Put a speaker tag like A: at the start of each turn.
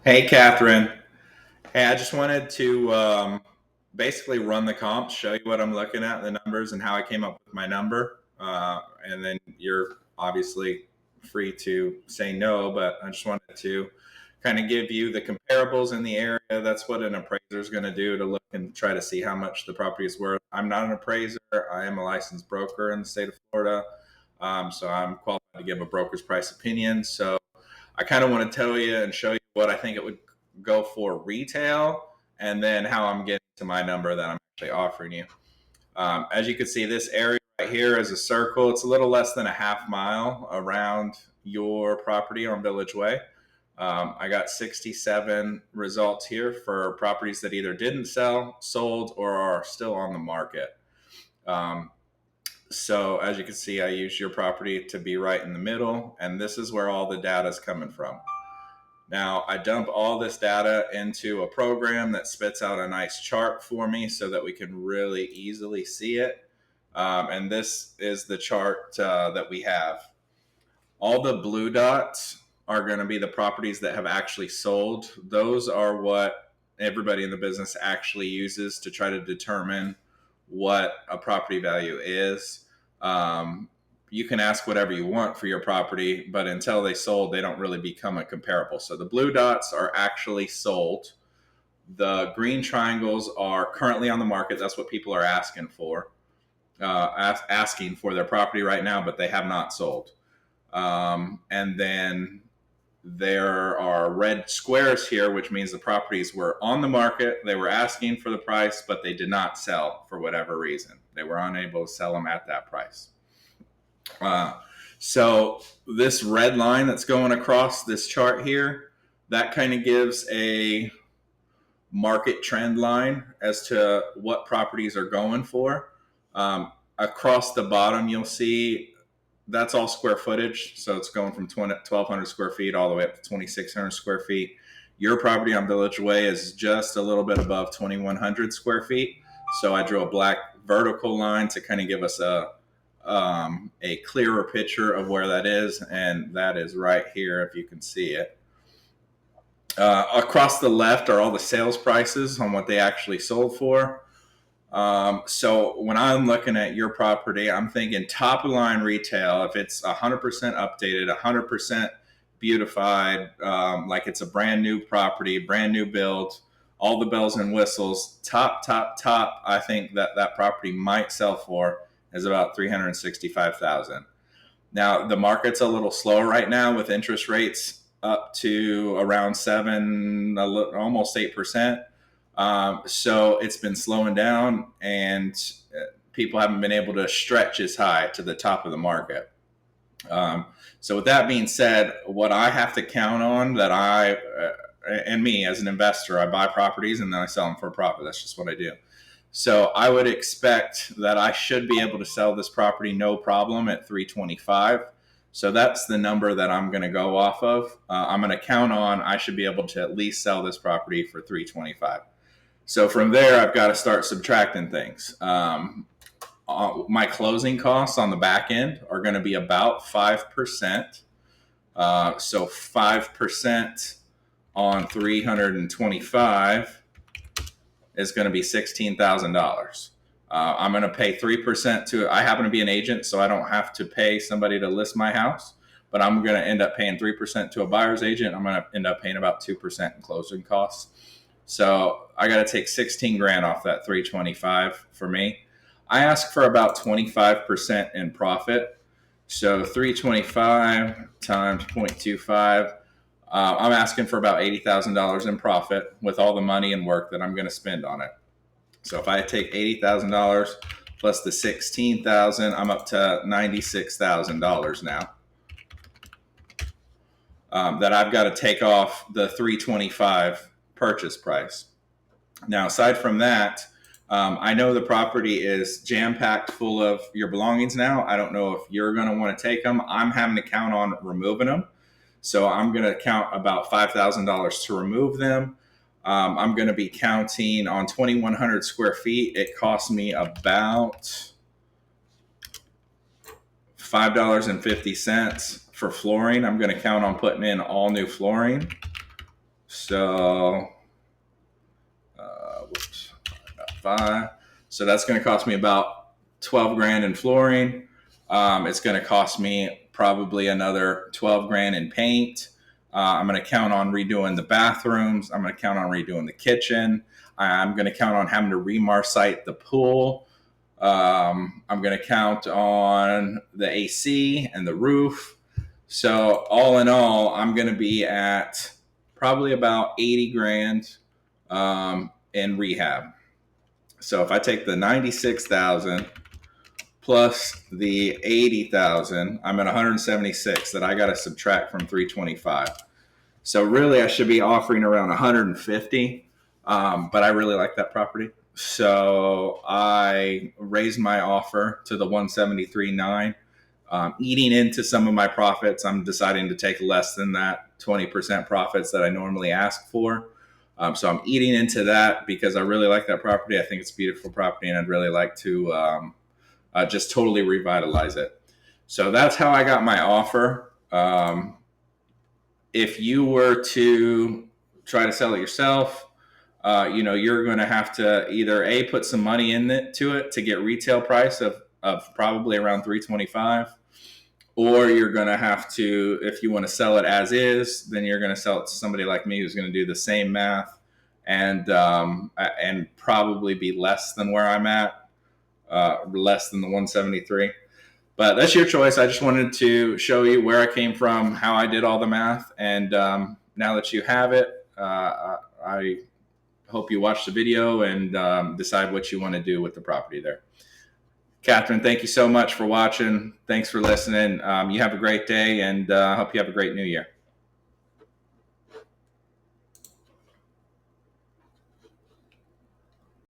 A: Hey, Catherine. Hey, I just wanted to basically run the comps, show you what I'm looking at, the numbers, and how I came up with my number. And then you're obviously free to say no, but I just wanted to kind of give you the comparables in the area. That's what an appraiser is going to do to look and try to see how much the property is worth. I'm not an appraiser, I am a licensed broker in the state of Florida. So I'm qualified to give a broker's price opinion. So I kind of want to tell you and show you what I think it would go for retail, and then how I'm getting to my number that I'm actually offering you. As you can see, this area right here is a circle. It's a little less than a half mile around your property on Village Way. I got 67 results here for properties that either didn't sell, sold, or are still on the market. Um, so as you can see, I use your property to be right in the middle, and this is where all the data is coming from. Now, I dump all this data into a program that spits out a nice chart for me so that we can really easily see it. And this is the chart that we have. All the blue dots are going to be the properties that have actually sold. Those are what everybody in the business actually uses to try to determine what a property value is. You can ask whatever you want for your property, but until they sold, they don't really become a comparable. So the blue dots are actually sold. The green triangles are currently on the market. That's what people are asking for, asking for their property right now, but they have not sold. And then there are red squares here, which means the properties were on the market. They were asking for the price, but they did not sell for whatever reason. They were unable to sell them at that price. Uh, so this red line that's going across this chart here, that kind of gives a market trend line as to what properties are going for. Across the bottom, you'll see that's all square footage. So it's going from 1,200 square feet all the way up to 2,600 square feet. Your property on Village Way is just a little bit above 2,100 square feet. So I drew a black vertical line to kind of give us a clearer picture of where that is. And that is right here, if you can see it. Across the left are all the sales prices on what they actually sold for. So when I'm looking at your property, I'm thinking top of the line retail. If it's 100% updated, 100% beautified, like it's a brand new property, brand new build, all the bells and whistles, top, I think that property might sell for is about 365,000. Now the market's a little slow right now with interest rates up to around almost 8%. So it's been slowing down, and people haven't been able to stretch as high to the top of the market. So with that being said, what I have to count on and me as an investor, I buy properties and then I sell them for a profit. That's just what I do. So I would expect that I should be able to sell this property no problem at 325. So that's the number that I'm going to go off of. I'm going to count on I should be able to at least sell this property for 325. So from there, I've got to start subtracting things. My closing costs on the back end are going to be about 5%. So 5% on 325 is going to be $16,000. I'm going to pay 3% to. I happen to be an agent, so I don't have to pay somebody to list my house. But I'm going to end up paying 3% to a buyer's agent. I'm going to end up paying about 2% in closing costs. So I got to take 16 grand off that 325 for me. I ask for about 25% in profit. So 325 times 0.25. I'm asking for about $80,000 in profit with all the money and work that I'm going to spend on it. So if I take $80,000 plus the 16,000, I'm up to $96,000 now. That I've got to take off the 325 purchase price. Now, aside from that, I know the property is jam-packed full of your belongings now. I don't know if you're going to want to take them. I'm having to count on removing them. So I'm going to count about $5,000 to remove them. I'm going to be counting on 2,100 square feet. It cost me about $5.50 for flooring. I'm going to count on putting in all new flooring. So, whoops, about 5. So that's going to cost me about 12 grand in flooring. It's going to cost me probably another 12 grand in paint. I'm going to count on redoing the bathrooms. I'm going to count on redoing the kitchen. I'm going to count on having to remarcite the pool. I'm going to count on the AC and the roof. So all in all, I'm going to be at probably about 80 grand in rehab. So if I take the 96,000 plus the 80,000, I'm at 176 that I got to subtract from 325. So really, I should be offering around 150. But I really like that property, so I raised my offer to the 173.9. Eating into some of my profits, I'm deciding to take less than that 20% profits that I normally ask for. So I'm eating into that because I really like that property. I think it's a beautiful property, and I'd really like to just totally revitalize it. So that's how I got my offer. If you were to try to sell it yourself, you're going to have to either put some money into it to get retail price of probably around 325, or you're going to have to, if you want to sell it as is, then you're going to sell it to somebody like me who's going to do the same math and probably be less than where I'm at, less than the 173. But that's your choice. I just wanted to show you where I came from, how I did all the math, and now that you have it, I hope you watch the video and decide what you want to do with the property there. Katherine, thank you so much for watching. Thanks for listening. You have a great day, and I hope you have a great new year.